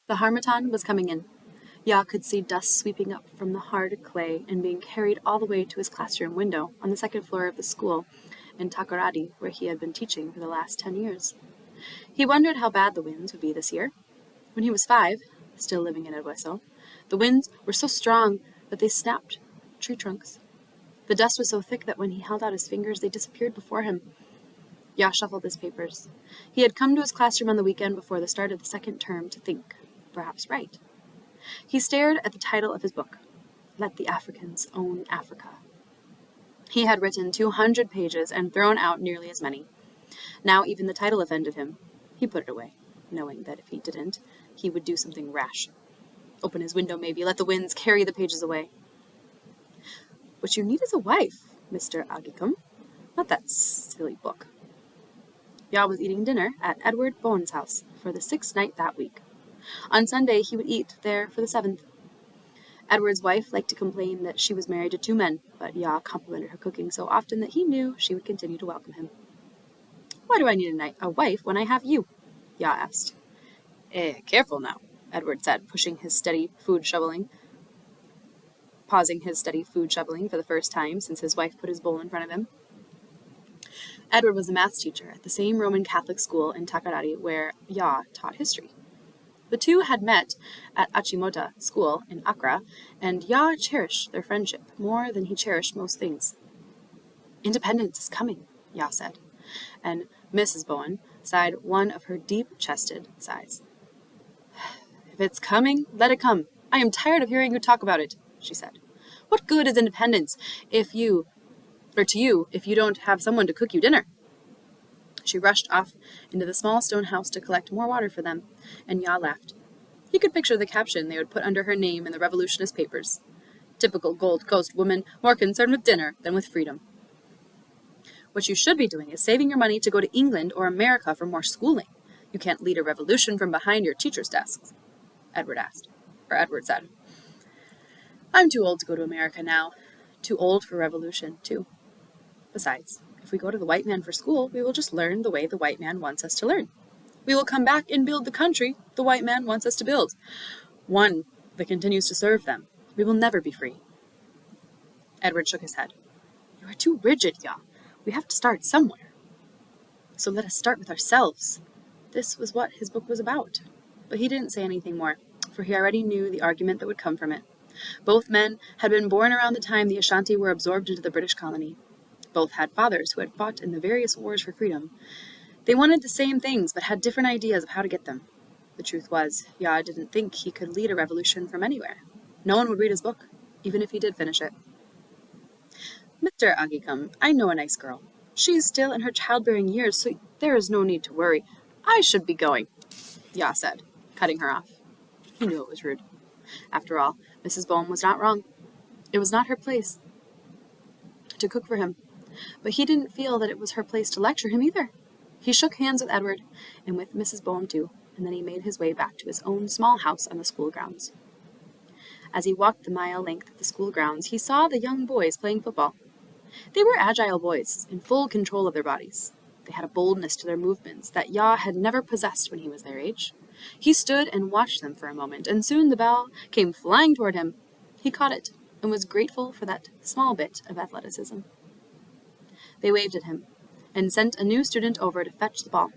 The harmattan was coming in. Ya could see dust sweeping up from the hard clay and being carried all the way to his classroom window on the second floor of the school in Takoradi, where he had been teaching for the last 10 years. He wondered how bad the winds would be this year. When he was 5, still living in Edueso, the winds were so strong that they snapped tree trunks. The dust was so thick that when he held out his fingers, they disappeared before him. Ya shuffled his papers. He had come to his classroom on the weekend before the start of the second term to think, perhaps write. He stared at the title of his book, Let the Africans Own Africa. He had written 200 pages and thrown out nearly as many. Now even the title offended him. He put it away, knowing that if he didn't, he would do something rash. Open his window maybe, let the winds carry the pages away. What you need is a wife, Mr. Agicum, not that silly book. Ya was eating dinner at Edward Bowen's house for the 6th night that week. On Sunday he would eat there for the 7th. Edward's wife liked to complain that she was married to 2 men, but Ya complimented her cooking so often that he knew she would continue to welcome him. Why do I need a wife when I have you? Ya asked. Careful now, Edward said, pausing his steady food shoveling for the first time since his wife put his bowl in front of him. Edward was a maths teacher at the same Roman Catholic school in Takarari where Ya taught history. The two had met at Achimota School in Accra, and Ya cherished their friendship more than he cherished most things. Independence is coming, Ya said, and Mrs. Bowen sighed one of her deep-chested sighs. If it's coming, let it come. I am tired of hearing you talk about it, she said. What good is independence to you if you don't have someone to cook you dinner? She rushed off into the small stone house to collect more water for them, and Ya laughed. He could picture the caption they would put under her name in the revolutionist papers. Typical Gold Coast woman, more concerned with dinner than with freedom. What you should be doing is saving your money to go to England or America for more schooling. You can't lead a revolution from behind your teacher's desks, Edward said. I'm too old to go to America now. Too old for revolution, too. Besides, if we go to the white man for school, we will just learn the way the white man wants us to learn. We will come back and build the country the white man wants us to build. One that continues to serve them. We will never be free. Edward shook his head. You are too rigid, Ya. We have to start somewhere. So let us start with ourselves. This was what his book was about. But he didn't say anything more, for he already knew the argument that would come from it. Both men had been born around the time the Ashanti were absorbed into the British colony. Both had fathers who had fought in the various wars for freedom. They wanted the same things, but had different ideas of how to get them. The truth was, Ya didn't think he could lead a revolution from anywhere. No one would read his book, even if he did finish it. Mr. Agicum, I know a nice girl. She is still in her childbearing years, so there is no need to worry. I should be going, Ya said, cutting her off. He knew it was rude. After all, Mrs. Bowen was not wrong. It was not her place to cook for him, but he didn't feel that it was her place to lecture him either. He shook hands with Edward, and with Mrs. Bowen too, and then he made his way back to his own small house on the school grounds. As he walked the mile length of the school grounds, he saw the young boys playing football. They were agile boys, in full control of their bodies. They had a boldness to their movements that Ya had never possessed when he was their age. He stood and watched them for a moment, and soon the ball came flying toward him. He caught it, and was grateful for that small bit of athleticism. They waved at him, and sent a new student over to fetch the ball.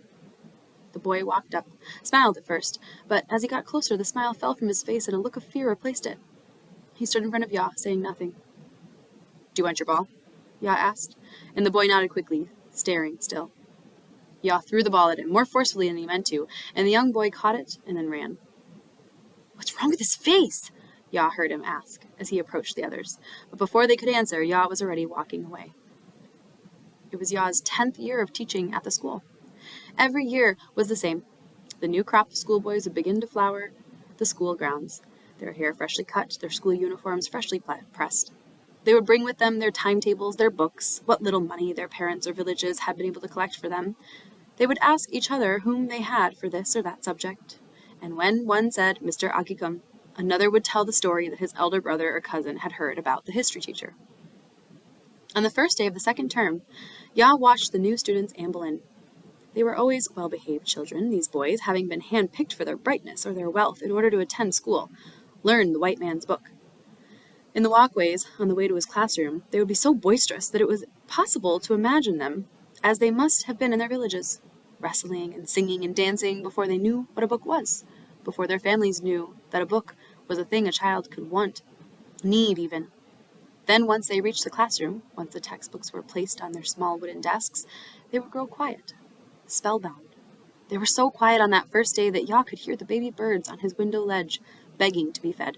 The boy walked up, smiled at first, but as he got closer, the smile fell from his face and a look of fear replaced it. He stood in front of Ya, saying nothing. Do you want your ball? Ya asked, and the boy nodded quickly, staring still. Ya threw the ball at him, more forcefully than he meant to, and the young boy caught it and then ran. What's wrong with his face? Ya heard him ask as he approached the others, but before they could answer, Ya was already walking away. It was Ya's 10th year of teaching at the school. Every year was the same. The new crop of schoolboys would begin to flower the school grounds, their hair freshly cut, their school uniforms freshly pressed. They would bring with them their timetables, their books, what little money their parents or villages had been able to collect for them. They would ask each other whom they had for this or that subject, and when one said Mr. Agicum, another would tell the story that his elder brother or cousin had heard about the history teacher. On the first day of the second term, Ya watched the new students amble in. They were always well-behaved children, these boys, having been hand-picked for their brightness or their wealth in order to attend school, learn the white man's book. In the walkways on the way to his classroom, they would be so boisterous that it was possible to imagine them as they must have been in their villages, wrestling and singing and dancing before they knew what a book was, before their families knew that a book was a thing a child could want, need even. Then once they reached the classroom, once the textbooks were placed on their small wooden desks, they would grow quiet, spellbound. They were so quiet on that first day that Yaw could hear the baby birds on his window ledge begging to be fed.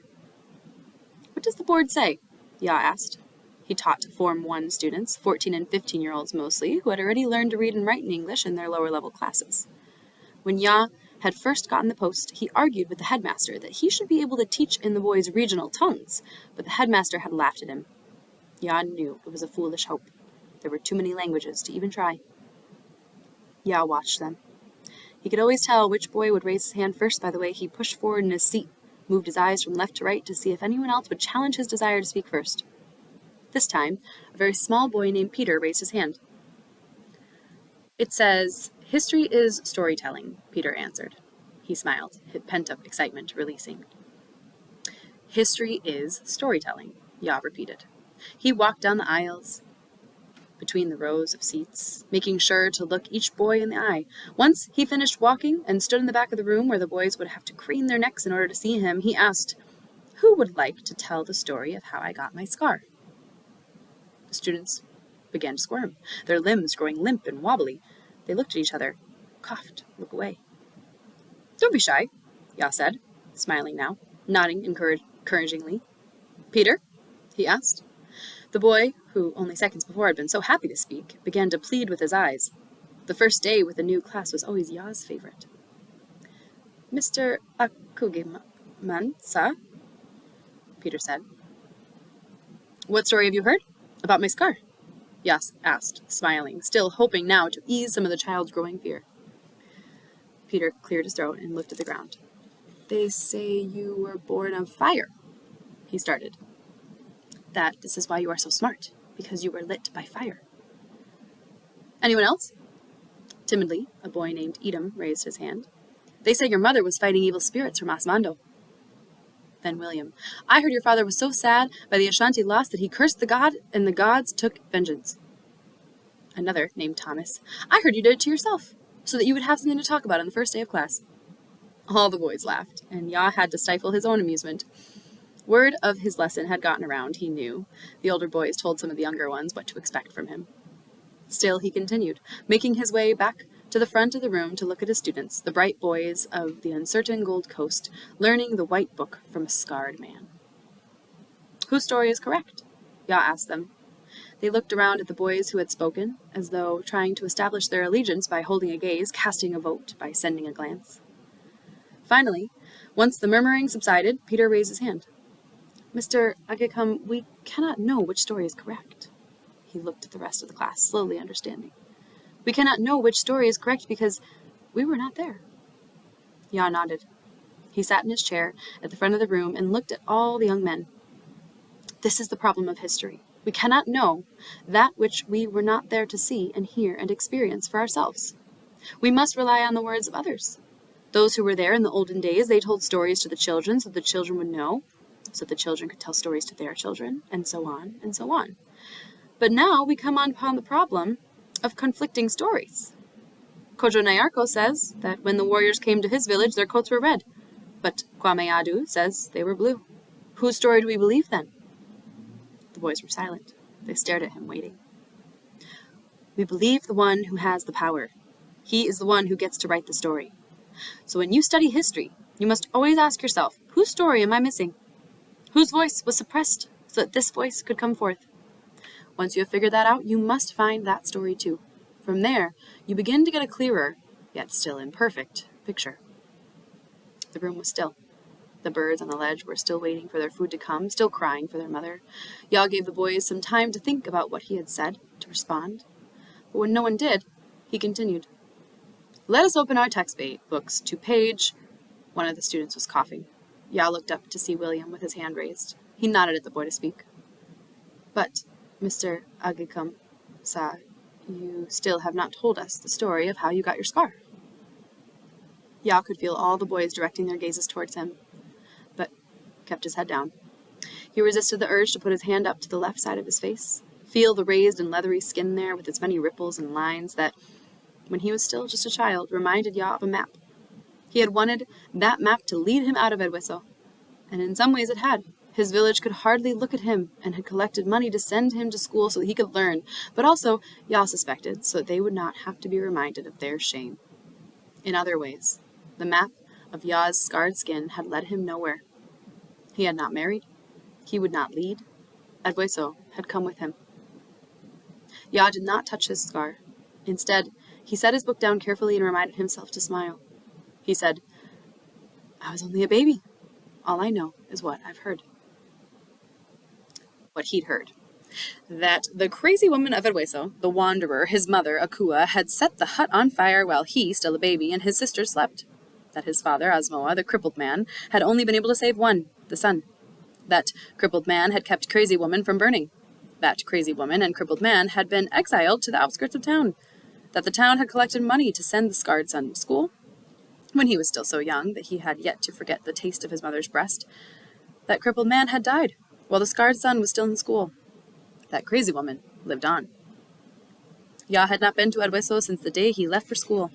"What does the board say?" Yaw asked. He taught Form 1 students, 14 and 15-year-olds mostly, who had already learned to read and write in English in their lower-level classes. When Yaw had first gotten the post, he argued with the headmaster that he should be able to teach in the boys' regional tongues, but the headmaster had laughed at him. Yaw knew it was a foolish hope. There were too many languages to even try. Yaw watched them. He could always tell which boy would raise his hand first by the way he pushed forward in his seat, moved his eyes from left to right to see if anyone else would challenge his desire to speak first. This time, a very small boy named Peter raised his hand. "It says, 'History is storytelling,'" Peter answered. He smiled, his pent-up excitement releasing. "History is storytelling," Yaw repeated. He walked down the aisles, between the rows of seats, making sure to look each boy in the eye. Once he finished walking and stood in the back of the room where the boys would have to crane their necks in order to see him, he asked, "Who would like to tell the story of how I got my scar?" The students began to squirm, their limbs growing limp and wobbly. They looked at each other, coughed, looked away. "Don't be shy," Yaw said, smiling now, nodding encouragingly. "Peter?" he asked. The boy, who only seconds before had been so happy to speak, began to plead with his eyes. The first day with the new class was always Yaw's favorite. "Mr. Akugiman, sir?" Peter said. "What story have you heard? About my scar?" Yaw asked, smiling, still hoping now to ease some of the child's growing fear. Peter cleared his throat and looked at the ground. "They say you were born of fire," he started. "That this is why you are so smart, because you were lit by fire." "Anyone else?" Timidly, a boy named Edom raised his hand. "They say your mother was fighting evil spirits from Asmando." Then William. "I heard your father was so sad by the Ashanti loss that he cursed the god, and the gods took vengeance." Another, named Thomas. "I heard you did it to yourself, so that you would have something to talk about on the first day of class." All the boys laughed, and Yaw had to stifle his own amusement. Word of his lesson had gotten around, he knew. The older boys told some of the younger ones what to expect from him. Still, he continued, making his way back to the front of the room to look at his students, the bright boys of the uncertain Gold Coast, learning the white book from a scarred man. "Whose story is correct?" Yaw asked them. They looked around at the boys who had spoken, as though trying to establish their allegiance by holding a gaze, casting a vote by sending a glance. Finally, once the murmuring subsided, Peter raised his hand. "Mr. Agicum, we cannot know which story is correct." He looked at the rest of the class, slowly understanding. "We cannot know which story is correct because we were not there." Yaw nodded. He sat in his chair at the front of the room and looked at all the young men. "This is the problem of history. We cannot know that which we were not there to see and hear and experience for ourselves. We must rely on the words of others. Those who were there in the olden days, they told stories to the children so the children would know, so the children could tell stories to their children, and so on, and so on. But now we come upon the problem of conflicting stories. Kojo Nyarko says that when the warriors came to his village, their coats were red, but Kwameadu says they were blue. Whose story do we believe, then?" The boys were silent. They stared at him, waiting. "We believe the one who has the power. He is the one who gets to write the story. So when you study history, you must always ask yourself, whose story am I missing? Whose voice was suppressed so that this voice could come forth? Once you have figured that out, you must find that story too. From there, you begin to get a clearer, yet still imperfect, picture." The room was still. The birds on the ledge were still waiting for their food to come, still crying for their mother. Yaw gave the boys some time to think about what he had said, to respond. But when no one did, he continued. "Let us open our textbooks to page—" One of the students was coughing. Yaw looked up to see William with his hand raised. He nodded at the boy to speak. "But, Mr. Agicum, sir, you still have not told us the story of how you got your scar." Ya could feel all the boys directing their gazes towards him, but kept his head down. He resisted the urge to put his hand up to the left side of his face, feel the raised and leathery skin there with its many ripples and lines that, when he was still just a child, reminded Ya of a map. He had wanted that map to lead him out of Edhueso, and in some ways it had. His village could hardly look at him and had collected money to send him to school so that he could learn, but also, Ya suspected, so that they would not have to be reminded of their shame. In other ways, the map of Ya's scarred skin had led him nowhere. He had not married. He would not lead. Edhueso had come with him. Ya did not touch his scar. Instead, he set his book down carefully and reminded himself to smile. He said, "I was only a baby. All I know is what I've heard." What he'd heard. That the crazy woman of Edhueso, the wanderer, his mother, Akua, had set the hut on fire while he, still a baby, and his sister slept. That his father, Asmoa, the crippled man, had only been able to save one, the sun. That crippled man had kept crazy woman from burning. That crazy woman and crippled man had been exiled to the outskirts of town. That the town had collected money to send the scarred son to school, when he was still so young that he had yet to forget the taste of his mother's breast. That crippled man had died, while the scarred son was still in school. That crazy woman lived on. Ya had not been to Edhueso since the day he left for school.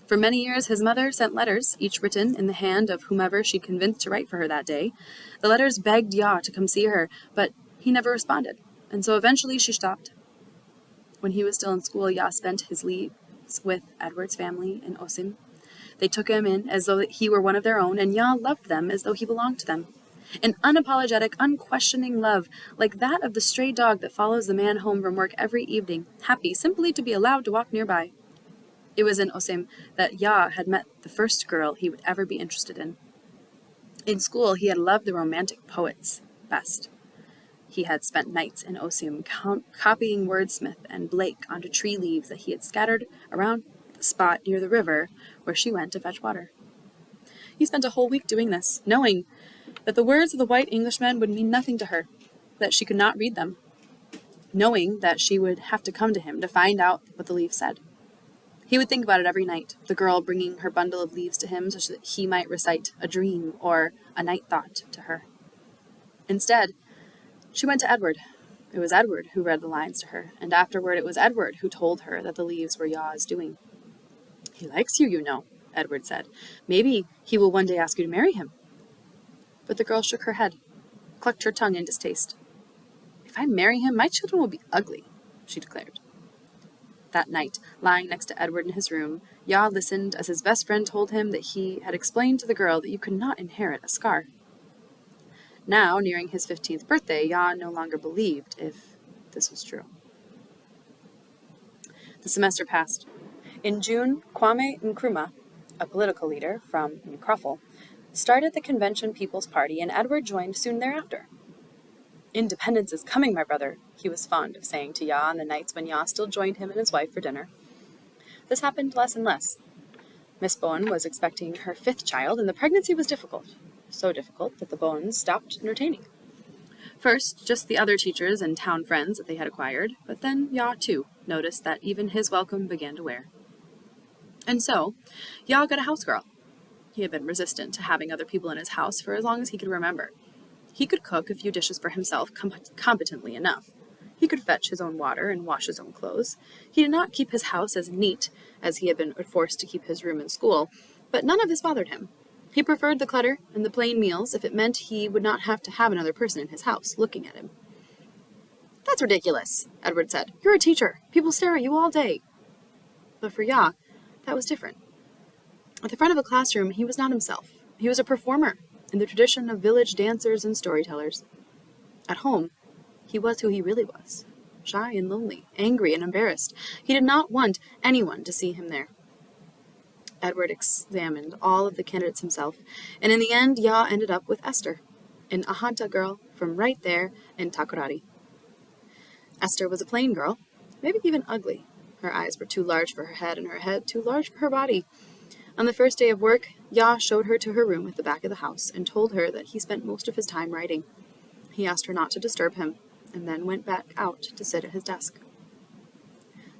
For many years his mother sent letters, each written in the hand of whomever she convinced to write for her that day. The letters begged Ya to come see her, but he never responded, and so eventually she stopped. When he was still in school, Ya spent his leaves with Edward's family in Osim. They took him in as though he were one of their own, and Ya loved them as though he belonged to them. An unapologetic, unquestioning love, like that of the stray dog that follows the man home from work every evening, happy simply to be allowed to walk nearby. It was in Osim that Ya had met the first girl he would ever be interested in. In school, he had loved the romantic poets best. He had spent nights in Osim copying Wordsmith and Blake onto tree leaves that he had scattered around the spot near the river where she went to fetch water. He spent a whole week doing this, knowing that the words of the white Englishmen would mean nothing to her, that she could not read them, knowing that she would have to come to him to find out what the leaves said. He would think about it every night, the girl bringing her bundle of leaves to him so that he might recite a dream or a night thought to her. Instead, she went to Edward. It was Edward who read the lines to her, and afterward it was Edward who told her that the leaves were Ya's doing. "He likes you, you know," Edward said. "Maybe he will one day ask you to marry him." But the girl shook her head, clucked her tongue in distaste. "If I marry him, my children will be ugly," she declared. That night, lying next to Edward in his room, Ya listened as his best friend told him that he had explained to the girl that you could not inherit a scar. Now, nearing his 15th birthday, Ya no longer believed if this was true. The semester passed. In June, Kwame Nkrumah, a political leader from Nkrumah, started the Convention People's Party, and Edward joined soon thereafter. "Independence is coming, my brother," he was fond of saying to Ya on the nights when Ya still joined him and his wife for dinner. This happened less and less. Miss Bowen was expecting her 5th child, and the pregnancy was difficult. So difficult that the Bowens stopped entertaining. First, just the other teachers and town friends that they had acquired, but then Ya, too, noticed that even his welcome began to wear. And so, Ya got a house girl. He had been resistant to having other people in his house for as long as he could remember. He could cook a few dishes for himself competently enough. He could fetch his own water and wash his own clothes. He did not keep his house as neat as he had been forced to keep his room in school, but none of this bothered him. He preferred the clutter and the plain meals if it meant he would not have to have another person in his house looking at him. "That's ridiculous," Edward said. "You're a teacher. People stare at you all day." But for Ya, that was different. At the front of a classroom, he was not himself. He was a performer in the tradition of village dancers and storytellers. At home, he was who he really was, shy and lonely, angry and embarrassed. He did not want anyone to see him there. Edward examined all of the candidates himself, and in the end, Ya ended up with Esther, an Ahanta girl from right there in Takoradi. Esther was a plain girl, maybe even ugly. Her eyes were too large for her head, and her head too large for her body. On the first day of work, Ya showed her to her room at the back of the house and told her that he spent most of his time writing. He asked her not to disturb him, and then went back out to sit at his desk.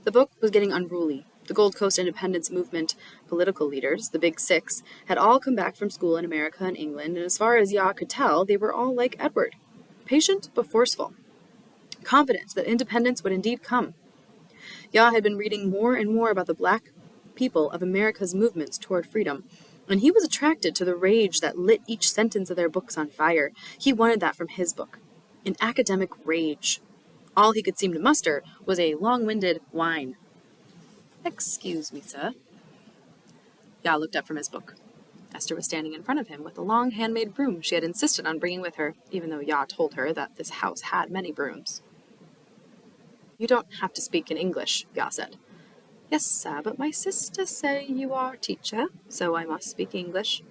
The book was getting unruly. The Gold Coast independence movement political leaders, the Big Six, had all come back from school in America and England, and as far as Ya could tell, they were all like Edward, patient but forceful, confident that independence would indeed come. Ya had been reading more and more about the black people of America's movements toward freedom, and he was attracted to the rage that lit each sentence of their books on fire. He wanted that from his book, an academic rage. All he could seem to muster was a long-winded whine. "Excuse me, sir." Ya looked up from his book. Esther was standing in front of him with the long handmade broom she had insisted on bringing with her, even though Ya told her that this house had many brooms. "You don't have to speak in English," Ya said. "Yes, sir, but my sister say you are teacher, so I must speak English."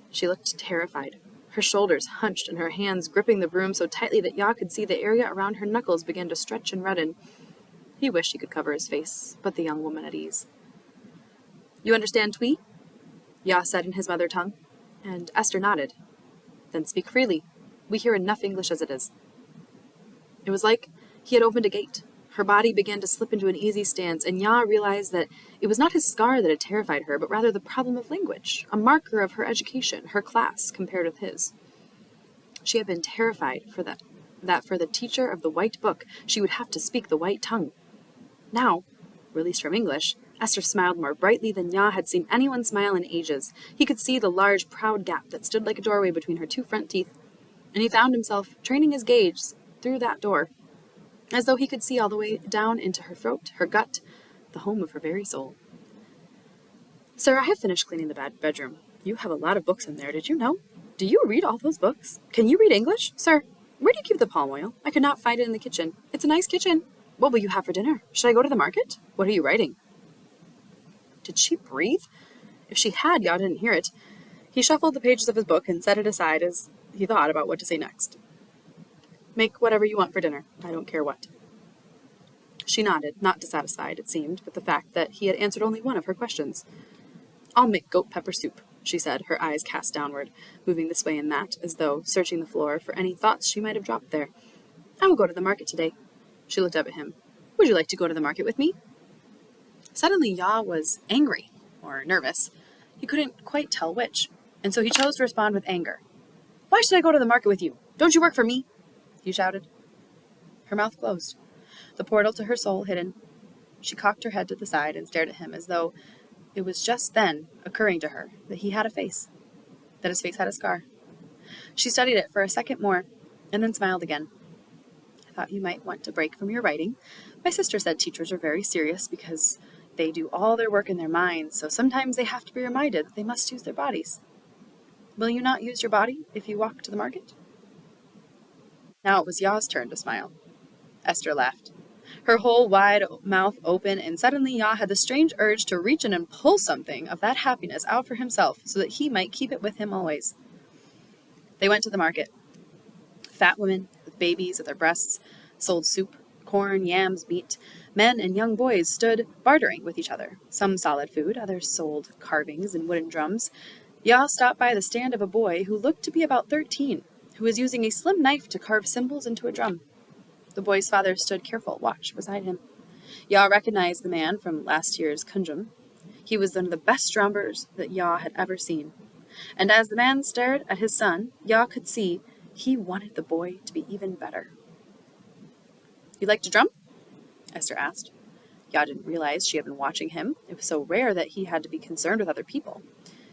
She looked terrified, her shoulders hunched and her hands gripping the broom so tightly that Ya could see the area around her knuckles begin to stretch and redden. He wished he could cover his face, put the young woman at ease. "You understand Twi?" Ya said in his mother tongue, and Esther nodded. "Then speak freely. We hear enough English as it is." It was like he had opened a gate. Her body began to slip into an easy stance, and Ya realized that it was not his scar that had terrified her, but rather the problem of language, a marker of her education, her class, compared with his. She had been terrified that for the teacher of the white book, she would have to speak the white tongue. Now, released from English, Esther smiled more brightly than Ya had seen anyone smile in ages. He could see the large, proud gap that stood like a doorway between her two front teeth, and he found himself training his gaze through that door, as though he could see all the way down into her throat, her gut, the home of her very soul. "Sir, I have finished cleaning the bedroom. You have a lot of books in there, did you know? Do you read all those books? Can you read English? Sir, where do you keep the palm oil? I could not find it in the kitchen. It's a nice kitchen. What will you have for dinner? Should I go to the market? What are you writing?" Did she breathe? If she had, Ya didn't hear it. He shuffled the pages of his book and set it aside as he thought about what to say next. "Make whatever you want for dinner. I don't care what." She nodded, not dissatisfied, it seemed, with the fact that he had answered only one of her questions. "I'll make goat pepper soup," she said, her eyes cast downward, moving this way and that, as though searching the floor for any thoughts she might have dropped there. "I will go to the market today." She looked up at him. "Would you like to go to the market with me?" Suddenly, Ya was angry, or nervous. He couldn't quite tell which, and so he chose to respond with anger. "Why should I go to the market with you? Don't you work for me?" he shouted. Her mouth closed, the portal to her soul hidden. She cocked her head to the side and stared at him as though it was just then occurring to her that he had a face, that his face had a scar. She studied it for a second more, and then smiled again. "I thought you might want to break from your writing. My sister said teachers are very serious because they do all their work in their minds, so sometimes they have to be reminded that they must use their bodies. Will you not use your body if you walk to the market?" Now it was Ya's turn to smile. Esther laughed, her whole wide mouth open, and suddenly Ya had the strange urge to reach in and pull something of that happiness out for himself so that he might keep it with him always. They went to the market. Fat women, with babies at their breasts, sold soup, corn, yams, meat. Men and young boys stood bartering with each other. Some solid food, others sold carvings and wooden drums. Ya stopped by the stand of a boy who looked to be about 13, who was using a slim knife to carve symbols into a drum. The boy's father stood careful watch beside him. Ya recognized the man from last year's kunjum. He was one of the best drummers that Ya had ever seen. And as the man stared at his son, Ya could see he wanted the boy to be even better. "You like to drum?" Esther asked. Ya didn't realize she had been watching him. It was so rare that he had to be concerned with other people.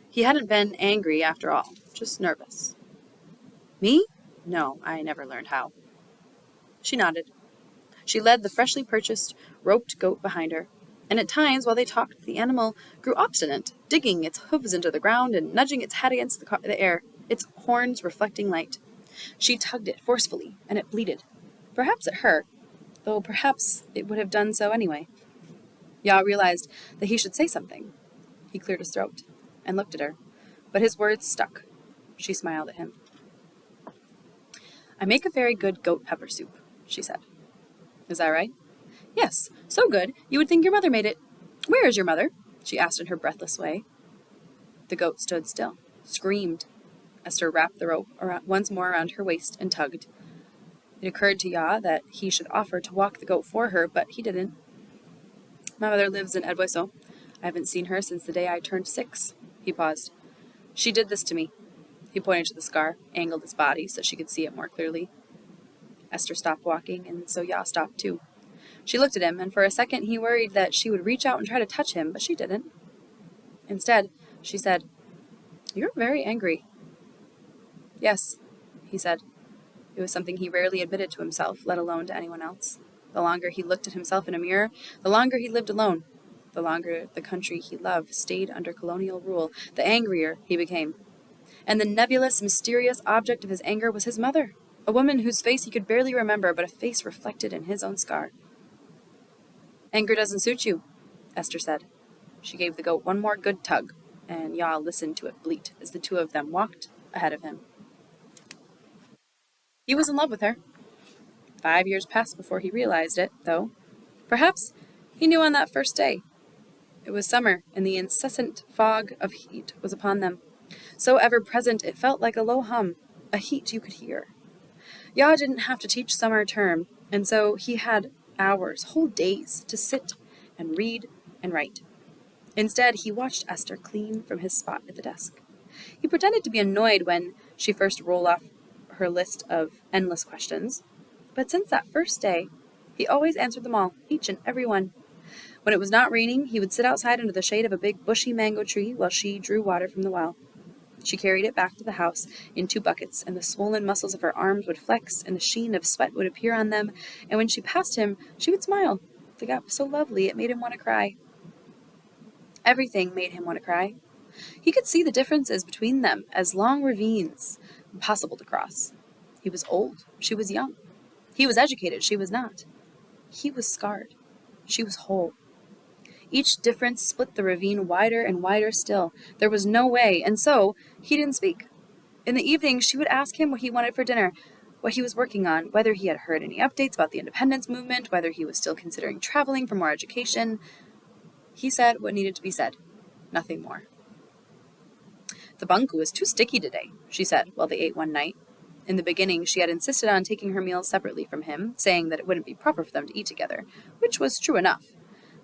He hadn't been angry after all, just nervous. "Me? No, I never learned how." She nodded. She led the freshly purchased roped goat behind her, and at times while they talked the animal grew obstinate, digging its hooves into the ground and nudging its head against the air, its horns reflecting light. She tugged it forcefully, and it bleated. Perhaps it hurt, though perhaps it would have done so anyway. Ya realized that he should say something. He cleared his throat and looked at her, but his words stuck. She smiled at him. "I make a very good goat pepper soup," she said. "Is that right?" "Yes, so good you would think your mother made it." "Where is your mother?" she asked in her breathless way. The goat stood still, screamed. Esther wrapped the rope once more around her waist and tugged. It occurred to Ya that he should offer to walk the goat for her, but he didn't. My mother lives in Edwaiso. I haven't seen her since the day I turned 6. He paused. She did this to me. He pointed to the scar, angled his body so she could see it more clearly. Esther stopped walking, and so Ya stopped too. She looked at him, and for a second he worried that she would reach out and try to touch him, but she didn't. Instead, she said, "You're very angry." "Yes," he said. It was something he rarely admitted to himself, let alone to anyone else. The longer he looked at himself in a mirror, the longer he lived alone. The longer the country he loved stayed under colonial rule, the angrier he became. And the nebulous, mysterious object of his anger was his mother, a woman whose face he could barely remember, but a face reflected in his own scar. "Anger doesn't suit you," Esther said. She gave the goat one more good tug, and Ya listened to it bleat as the two of them walked ahead of him. He was in love with her. 5 years passed before he realized it, though. Perhaps he knew on that first day. It was summer, and the incessant fog of heat was upon them. So ever-present it felt like a low hum, a heat you could hear. Ya didn't have to teach summer term, and so he had hours, whole days, to sit and read and write. Instead, he watched Esther clean from his spot at the desk. He pretended to be annoyed when she first rolled off her list of endless questions, but since that first day, he always answered them all, each and every one. When it was not raining, he would sit outside under the shade of a big bushy mango tree while she drew water from the well. She carried it back to the house in 2 buckets, and the swollen muscles of her arms would flex, and the sheen of sweat would appear on them, and when she passed him, she would smile. The gap was so lovely, it made him want to cry. Everything made him want to cry. He could see the differences between them as long ravines, impossible to cross. He was old, she was young. He was educated, she was not. He was scarred, she was whole. Each difference split the ravine wider and wider still. There was no way, and so he didn't speak. In the evening, she would ask him what he wanted for dinner, what he was working on, whether he had heard any updates about the independence movement, whether he was still considering traveling for more education. He said what needed to be said, nothing more. "The bunku is too sticky today," she said while they ate one night. In the beginning, she had insisted on taking her meals separately from him, saying that it wouldn't be proper for them to eat together, which was true enough.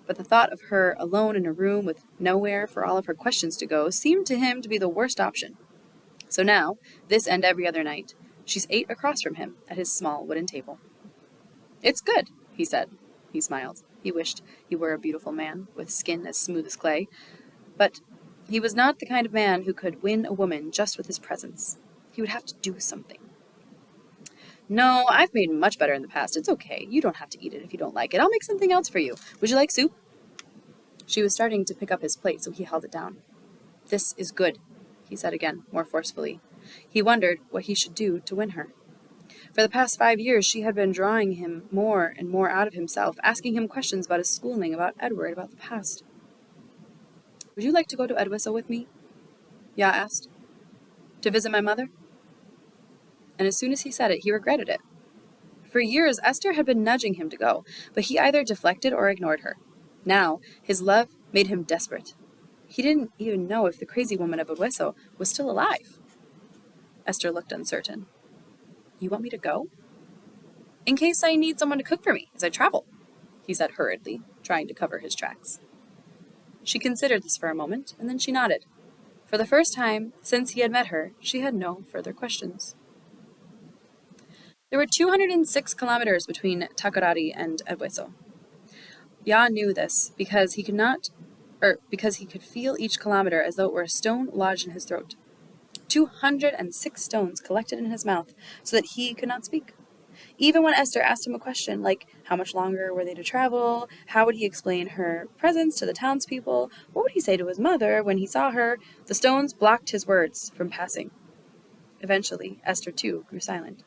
But the thought of her alone in a room with nowhere for all of her questions to go seemed to him to be the worst option. So now, this and every other night, she ate across from him at his small wooden table. "It's good," he said. He smiled. He wished he were a beautiful man, with skin as smooth as clay. But he was not the kind of man who could win a woman just with his presence. He would have to do something. "No, I've made much better in the past. It's okay. You don't have to eat it if you don't like it. I'll make something else for you. Would you like soup?" She was starting to pick up his plate, so he held it down. "This is good," he said again, more forcefully. He wondered what he should do to win her. For the past 5 years, she had been drawing him more and more out of himself, asking him questions about his schooling, about Edward, about the past. "Would you like to go to Edwaiso with me?" Ya asked. "To visit my mother?" And as soon as he said it, he regretted it. For years, Esther had been nudging him to go, but he either deflected or ignored her. Now, his love made him desperate. He didn't even know if the crazy woman of Edwaiso was still alive. Esther looked uncertain. "You want me to go?" "In case I need someone to cook for me as I travel," he said hurriedly, trying to cover his tracks. She considered this for a moment, and then she nodded. For the first time since he had met her, she had no further questions. There were 206 kilometers between Takoradi and Edwaiso. Ya knew this because he could feel each kilometer as though it were a stone lodged in his throat. 206 stones collected in his mouth so that he could not speak. Even when Esther asked him a question like how much longer were they to travel, how would he explain her presence to the townspeople, what would he say to his mother when he saw her, the stones blocked his words from passing. Eventually, Esther too grew silent.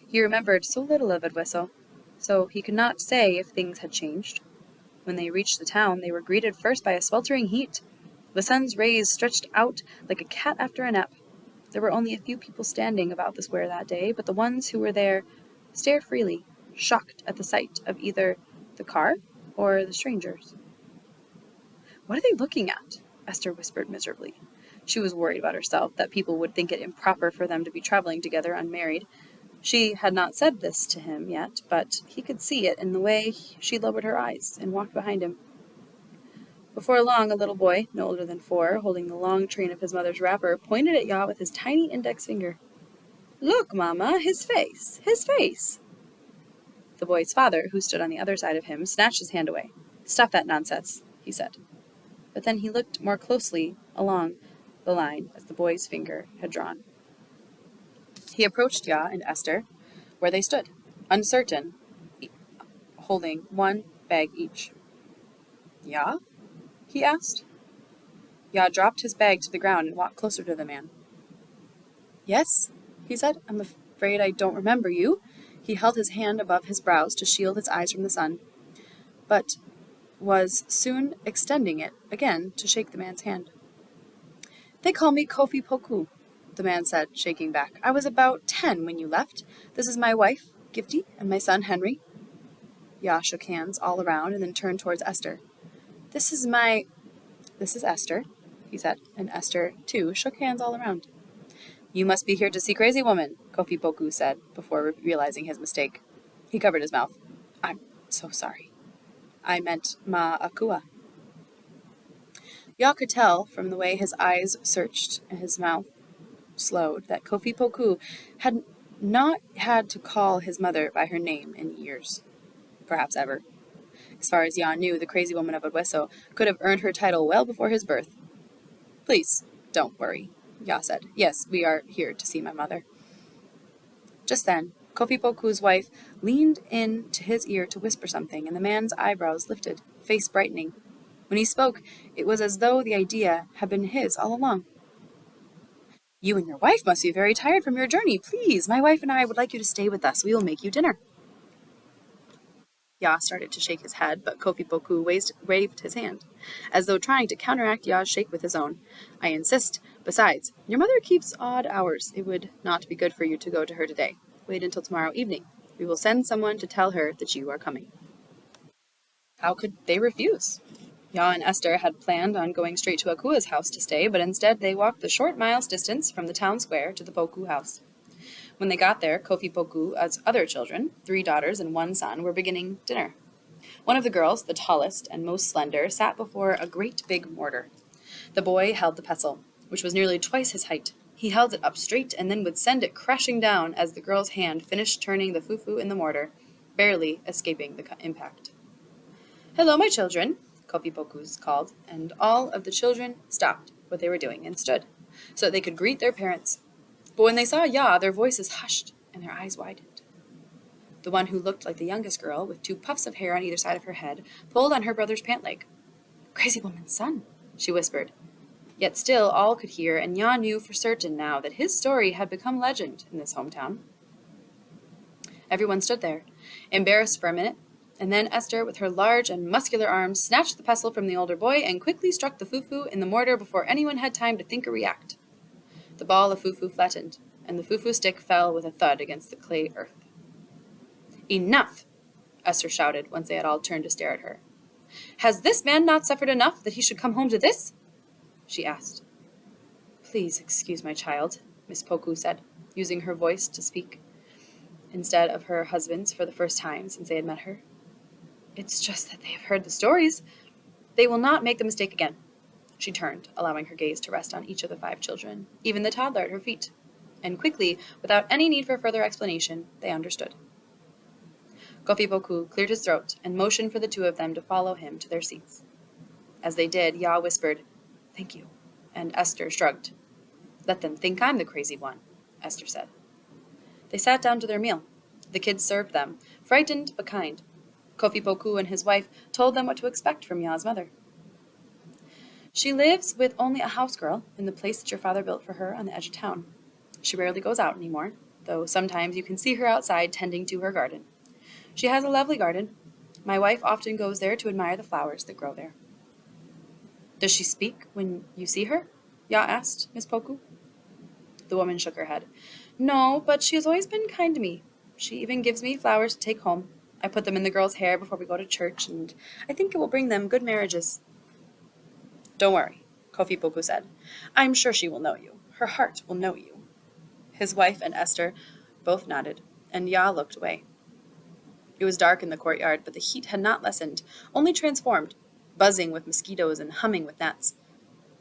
He remembered so little of Edwaiso, so he could not say if things had changed. When they reached the town, they were greeted first by a sweltering heat. The sun's rays stretched out like a cat after a nap. There were only a few people standing about the square that day, but the ones who were there stared freely, shocked at the sight of either the car or the strangers. "What are they looking at?" Esther whispered miserably. She was worried about herself, that people would think it improper for them to be traveling together unmarried. She had not said this to him yet, but he could see it in the way she lowered her eyes and walked behind him. Before long, a little boy, no older than 4, holding the long train of his mother's wrapper, pointed at Ya with his tiny index finger. "Look, Mama, his face! His face!" The boy's father, who stood on the other side of him, snatched his hand away. "Stop that nonsense," he said. But then he looked more closely along the line as the boy's finger had drawn. He approached Ya and Esther, where they stood, uncertain, holding one bag each. "Ya?" he asked. Ya dropped his bag to the ground and walked closer to the man. "Yes," he said. "I'm afraid I don't remember you." He held his hand above his brows to shield his eyes from the sun, but was soon extending it again to shake the man's hand. "They call me Kofi Poku," the man said, shaking back. "I was about 10 when you left. This is my wife, Gifty, and my son, Henry." Ya shook hands all around and then turned towards Esther. This is Esther," he said, and Esther, too, shook hands all around. "You must be here to see Crazy Woman," Kofi Poku said, before realizing his mistake. He covered his mouth. "I'm so sorry. I meant Ma Akua." Ya could tell from the way his eyes searched and his mouth slowed that Kofi Poku had not had to call his mother by her name in years, perhaps ever. As far as Ya knew, the Crazy Woman of Odweso could have earned her title well before his birth. "Please, don't worry," Ya said. "Yes, we are here to see my mother." Just then, Kofi Poku's wife leaned in to his ear to whisper something, and the man's eyebrows lifted, face brightening. When he spoke, it was as though the idea had been his all along. "You and your wife must be very tired from your journey. Please, my wife and I would like you to stay with us. We will make you dinner." Ya started to shake his head, but Kofi Poku waved his hand, as though trying to counteract Ya's shake with his own. "I insist. Besides, your mother keeps odd hours. It would not be good for you to go to her today. Wait until tomorrow evening. We will send someone to tell her that you are coming." How could they refuse? Ya and Esther had planned on going straight to Akua's house to stay, but instead they walked the short miles distance from the town square to the Poku house. When they got there, Kofi Poku's other children, 3 daughters and 1 son, were beginning dinner. One of the girls, the tallest and most slender, sat before a great big mortar. The boy held the pestle, which was nearly twice his height. He held it up straight and then would send it crashing down as the girl's hand finished turning the fufu in the mortar, barely escaping the impact. "Hello, my children," Kofi Poku called, and all of the children stopped what they were doing and stood, so that they could greet their parents. But when they saw Ya, their voices hushed and their eyes widened. The one who looked like the youngest girl, with 2 puffs of hair on either side of her head, pulled on her brother's pant leg. "Crazy Woman's son," she whispered. Yet still all could hear, and Ya knew for certain now that his story had become legend in this hometown. Everyone stood there, embarrassed for a minute, and then Esther, with her large and muscular arms, snatched the pestle from the older boy and quickly struck the fufu in the mortar before anyone had time to think or react. The ball of fufu flattened, and the fufu stick fell with a thud against the clay earth. "Enough!" Esther shouted once they had all turned to stare at her. "Has this man not suffered enough that he should come home to this?" she asked. "Please excuse my child," Miss Poku said, using her voice to speak instead of her husband's for the first time since they had met her. "It's just that they have heard the stories. They will not make the mistake again." She turned, allowing her gaze to rest on each of the 5 children, even the toddler at her feet. And quickly, without any need for further explanation, they understood. Kofi Poku cleared his throat and motioned for the 2 of them to follow him to their seats. As they did, Ya whispered, "Thank you," and Esther shrugged. "Let them think I'm the crazy one," Esther said. They sat down to their meal. The kids served them, frightened but kind. Kofi Poku and his wife told them what to expect from Ya's mother. "She lives with only a house girl in the place that your father built for her on the edge of town. She rarely goes out anymore, though sometimes you can see her outside tending to her garden. She has a lovely garden. My wife often goes there to admire the flowers that grow there." "Does she speak when you see her?" Ya asked Miss Poku. The woman shook her head. "No, but she has always been kind to me. She even gives me flowers to take home. I put them in the girls' hair before we go to church, and I think it will bring them good marriages." "Don't worry," Kofi Poku said. "I'm sure she will know you. Her heart will know you." His wife and Esther both nodded. and Yaa looked away. It was dark in the courtyard, but the heat had not lessened, only transformed, buzzing with mosquitoes and humming with gnats.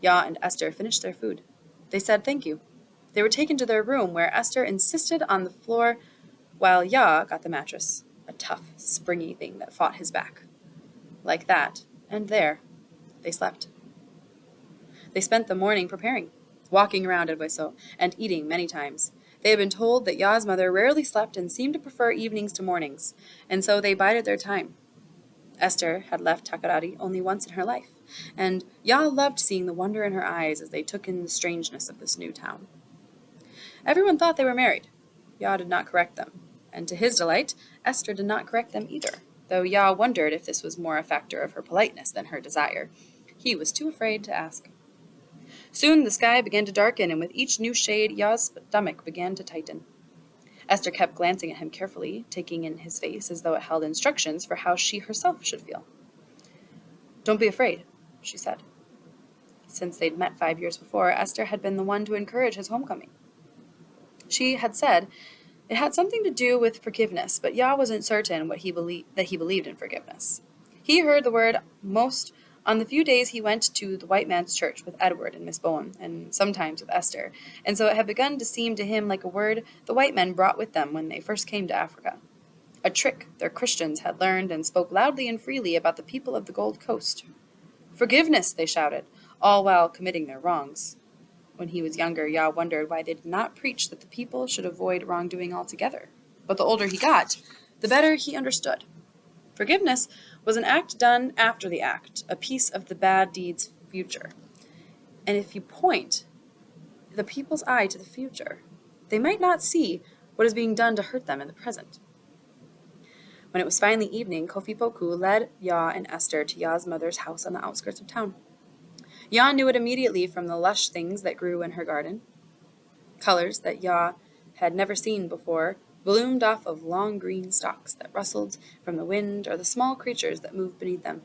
Yaa and Esther finished their food. They said thank you. They were taken to their room, where Esther insisted on the floor, while Yaa got the mattress, a tough, springy thing that fought his back. Like that, and there, they slept. They spent the morning preparing, walking around Edwaiso, and eating many times. They had been told that Yaa's mother rarely slept and seemed to prefer evenings to mornings, and so they bided their time. Esther had left Takarari only once in her life, and Yaa loved seeing the wonder in her eyes as they took in the strangeness of this new town. Everyone thought they were married. Yaa did not correct them, and to his delight, Esther did not correct them either, though Yaa wondered if this was more a factor of her politeness than her desire. He was too afraid to ask. Soon the sky began to darken, and with each new shade, Yaa's stomach began to tighten. Esther kept glancing at him carefully, taking in his face as though it held instructions for how she herself should feel. "Don't be afraid," she said. Since they'd met 5 years before, Esther had been the one to encourage his homecoming. She had said it had something to do with forgiveness, but Yaa wasn't certain that he believed in forgiveness. He heard the word most on the few days he went to the white man's church with Edward and Miss Bowen, and sometimes with Esther, and so it had begun to seem to him like a word the white men brought with them when they first came to Africa. A trick their Christians had learned and spoke loudly and freely about the people of the Gold Coast. "Forgiveness!" they shouted, all while committing their wrongs. When he was younger, Yaa wondered why they did not preach that the people should avoid wrongdoing altogether. But the older he got, the better he understood. Forgiveness was an act done after the act, a piece of the bad deed's future. And if you point the people's eye to the future, they might not see what is being done to hurt them in the present. When it was finally evening, Kofi Poku led Yaa and Esther to Yaa's mother's house on the outskirts of town. Yaa knew it immediately from the lush things that grew in her garden. Colors that Yaa had never seen before bloomed off of long green stalks that rustled from the wind, or the small creatures that moved beneath them.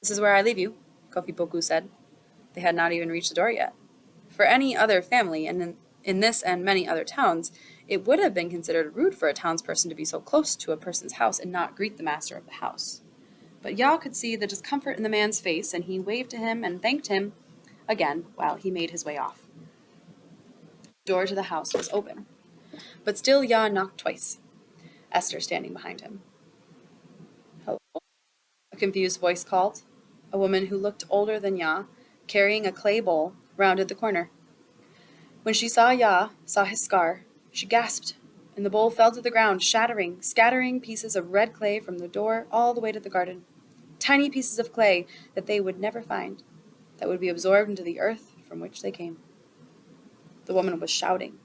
"This is where I leave you," Kofi Poku said. They had not even reached the door yet. For any other family, and in this and many other towns, it would have been considered rude for a townsperson to be so close to a person's house and not greet the master of the house. But Yaa could see the discomfort in the man's face, and he waved to him and thanked him again while he made his way off. The door to the house was open, but still Yaa knocked twice, Esther standing behind him. "Hello?" a confused voice called. A woman who looked older than Yaa, carrying a clay bowl, rounded the corner. When she saw Yaa, saw his scar, she gasped, and the bowl fell to the ground, scattering pieces of red clay from the door all the way to the garden. Tiny pieces of clay that they would never find, that would be absorbed into the earth from which they came. The woman was shouting,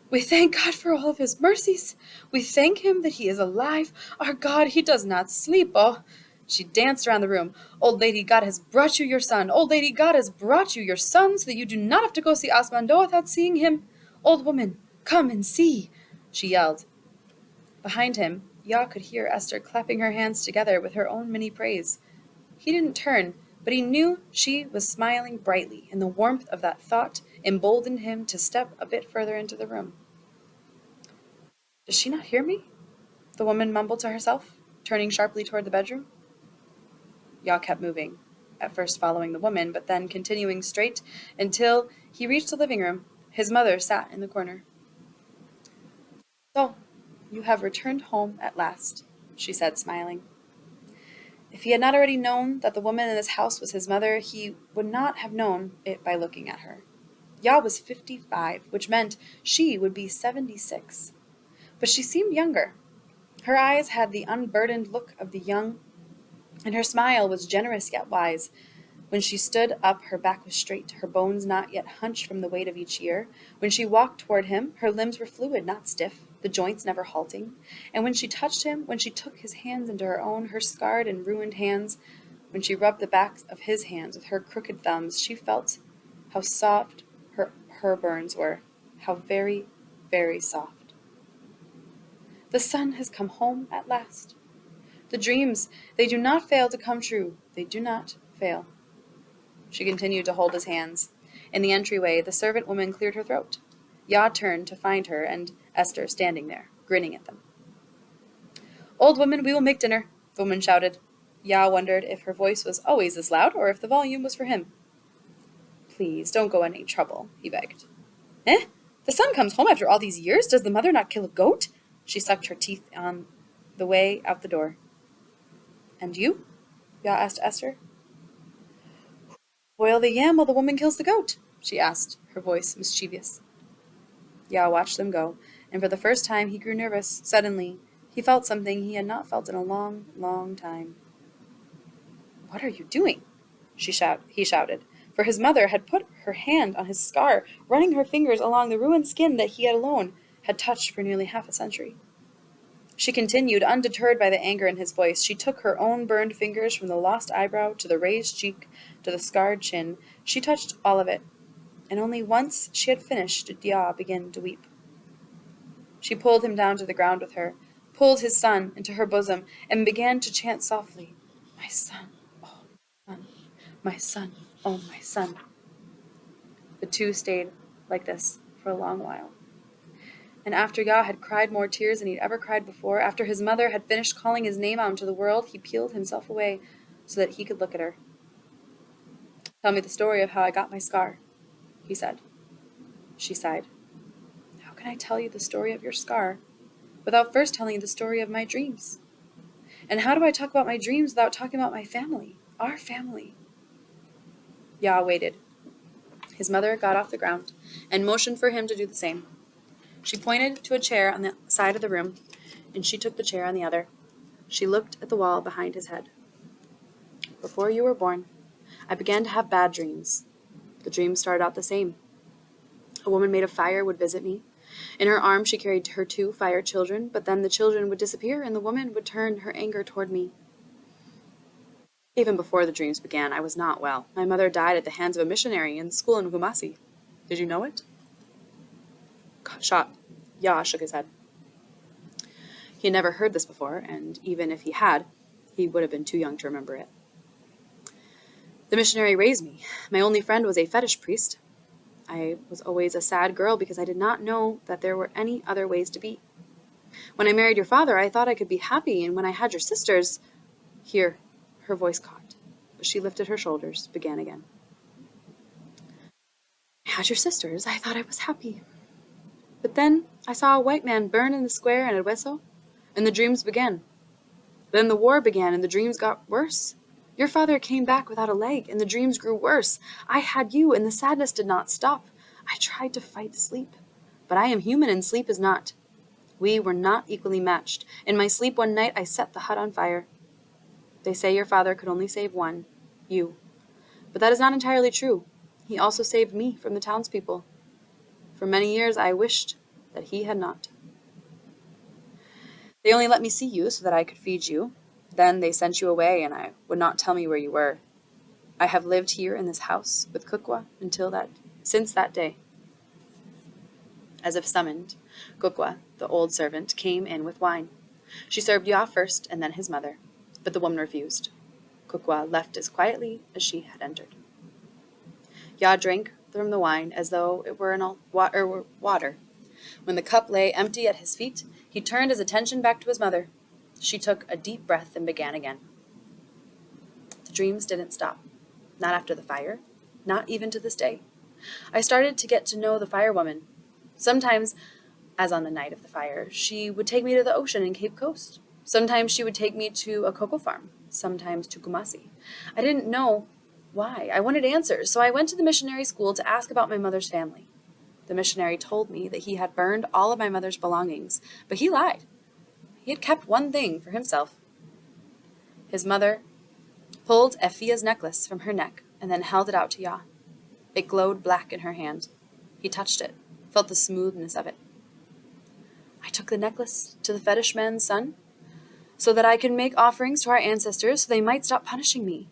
"We thank God for all of his mercies. We thank him that he is alive. Our God, he does not sleep. Oh." She danced around the room. "Old lady, God has brought you your son. Old lady, God has brought you your son so that you do not have to go see Asmando without seeing him. Old woman, come and see," she yelled. Behind him, Yaa could hear Esther clapping her hands together with her own mini praise. He didn't turn, but he knew she was smiling brightly, and the warmth of that thought emboldened him to step a bit further into the room. "Does she not hear me?" the woman mumbled to herself, turning sharply toward the bedroom. Yaa kept moving, at first following the woman, but then continuing straight until he reached the living room. His mother sat in the corner. "So, you have returned home at last," she said, smiling. If he had not already known that the woman in this house was his mother, he would not have known it by looking at her. Yaa was 55, which meant she would be 76. But she seemed younger. Her eyes had the unburdened look of the young, and her smile was generous yet wise. When she stood up, her back was straight, her bones not yet hunched from the weight of each year. When she walked toward him, her limbs were fluid, not stiff, the joints never halting. And when she touched him, when she took his hands into her own, her scarred and ruined hands, when she rubbed the backs of his hands with her crooked thumbs, she felt how soft her burns were, how very, very soft. The sun has come home at last. The dreams, they do not fail to come true. They do not fail. She continued to hold his hands. In the entryway, the servant woman cleared her throat. Ya turned to find her and Esther standing there, grinning at them. "Old woman, we will make dinner," the woman shouted. Ya wondered if her voice was always this loud or if the volume was for him. "Please, don't go any trouble," he begged. "Eh? The son comes home after all these years? Does the mother not kill a goat?" She sucked her teeth on the way out the door. "And you?" Ya asked Esther. "Boil the yam while the woman kills the goat," she asked, her voice mischievous. Ya watched them go, and for the first time he grew nervous. Suddenly, he felt something he had not felt in a long, long time. "What are you doing?" he shouted, for his mother had put her hand on his scar, running her fingers along the ruined skin that he alone had touched for nearly half a century. She continued, undeterred by the anger in his voice. She took her own burned fingers from the lost eyebrow to the raised cheek to the scarred chin. She touched all of it, and only once she had finished did Ya begin to weep. She pulled him down to the ground with her, pulled his son into her bosom, and began to chant softly, "My son, oh my son, my son, oh my son." The two stayed like this for a long while. And after Ya had cried more tears than he'd ever cried before, after his mother had finished calling his name out into the world, he peeled himself away so that he could look at her. "Tell me the story of how I got my scar," he said. She sighed. "How can I tell you the story of your scar without first telling you the story of my dreams? And how do I talk about my dreams without talking about my family, our family?" Ya waited. His mother got off the ground and motioned for him to do the same. She pointed to a chair on the side of the room, and she took the chair on the other. She looked at the wall behind his head. "Before you were born, I began to have bad dreams. The dreams started out the same. A woman made of fire would visit me. In her arms she carried her 2 fire children, but then the children would disappear and the woman would turn her anger toward me. Even before the dreams began, I was not well. My mother died at the hands of a missionary in the school in Gyasi. Did you know it?" Shot. Ya shook his head. He had never heard this before, and even if he had, he would have been too young to remember it. "The missionary raised me. My only friend was a fetish priest. I was always a sad girl because I did not know that there were any other ways to be. When I married your father, I thought I could be happy, and when I had your sisters—" Here, her voice caught, but she lifted her shoulders, began again. "I had your sisters, I thought I was happy. But then I saw a white man burn in the square in Hueso, and the dreams began. Then the war began, and the dreams got worse. Your father came back without a leg, and the dreams grew worse. I had you, and the sadness did not stop. I tried to fight sleep, but I am human, and sleep is not. We were not equally matched. In my sleep one night I set the hut on fire. They say your father could only save one, you. But that is not entirely true. He also saved me from the townspeople. For many years I wished that he had not. They only let me see you so that I could feed you. Then they sent you away, and I would not tell me where you were. I have lived here in this house with Kukwa since that day." As if summoned, Kukwa, the old servant, came in with wine. She served Ya first and then his mother, but the woman refused. Kukwa left as quietly as she had entered. Ya drank from the wine as though it were water. When the cup lay empty at his feet, he turned his attention back to his mother. She took a deep breath and began again. "The dreams didn't stop. Not after the fire. Not even to this day. I started to get to know the firewoman. Sometimes, as on the night of the fire, she would take me to the ocean in Cape Coast. Sometimes she would take me to a cocoa farm. Sometimes to Kumasi. I didn't know why. I wanted answers, so I went to the missionary school to ask about my mother's family. The missionary told me that he had burned all of my mother's belongings, but he lied. He had kept one thing for himself." His mother pulled Efia's necklace from her neck and then held it out to Ya. It glowed black in her hand. He touched it, felt the smoothness of it. "I took the necklace to the fetish man's son so that I could make offerings to our ancestors so they might stop punishing me.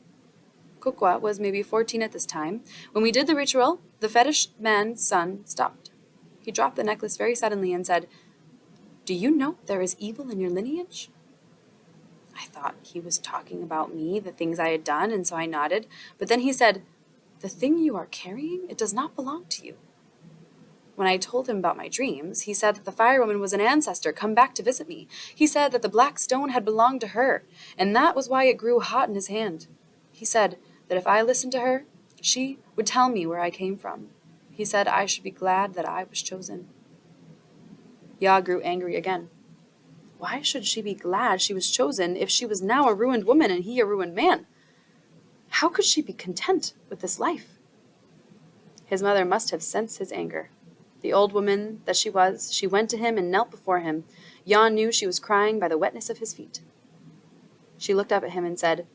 Kukwa was maybe 14 at this time. When we did the ritual, the fetish man's son stopped. He dropped the necklace very suddenly and said, 'Do you know there is evil in your lineage?' I thought he was talking about me, the things I had done, and so I nodded. But then he said, 'The thing you are carrying, it does not belong to you.' When I told him about my dreams, he said that the fire woman was an ancestor come back to visit me. He said that the black stone had belonged to her, and that was why it grew hot in his hand. He said that if I listened to her, she would tell me where I came from. He said I should be glad that I was chosen. Ya grew angry again. Why should she be glad she was chosen if she was now a ruined woman and he a ruined man? How could she be content with this life? His mother must have sensed his anger. The old woman that she was, she went to him and knelt before him. Jan knew she was crying by the wetness of his feet. She looked up at him and said,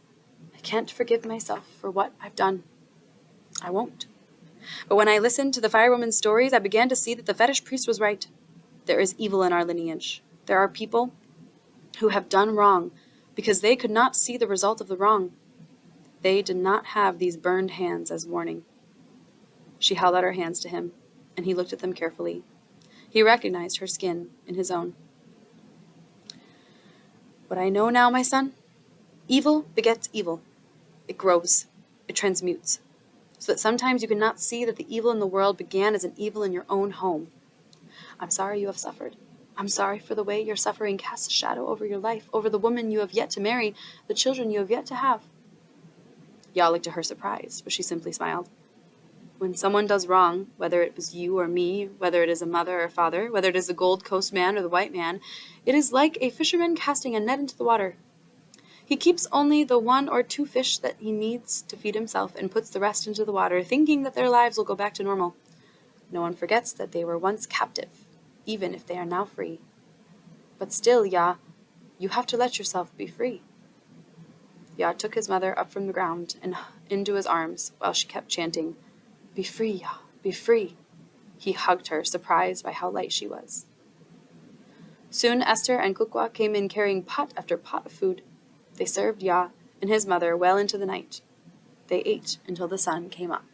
I can't forgive myself for what I've done. I won't. But when I listened to the firewoman's stories, I began to see that the fetish priest was right. There is evil in our lineage. There are people who have done wrong because they could not see the result of the wrong. They did not have these burned hands as warning. She held out her hands to him, and he looked at them carefully. He recognized her skin in his own. What I know now, my son, evil begets evil. It grows. It transmutes. So that sometimes you cannot see that the evil in the world began as an evil in your own home. I'm sorry you have suffered. I'm sorry for the way your suffering casts a shadow over your life, over the woman you have yet to marry, the children you have yet to have. Ya looked at her surprised, but she simply smiled. When someone does wrong, whether it was you or me, whether it is a mother or father, whether it is the Gold Coast man or the white man, it is like a fisherman casting a net into the water. He keeps only the 1 or 2 fish that he needs to feed himself and puts the rest into the water, thinking that their lives will go back to normal. No one forgets that they were once captive, even if they are now free. But still, Ya, you have to let yourself be free. Ya took his mother up from the ground and into his arms while she kept chanting, Be free, Ya, be free. He hugged her, surprised by how light she was. Soon Esther and Kukwa came in carrying pot after pot of food. They served Ya and his mother well into the night. They ate until the sun came up.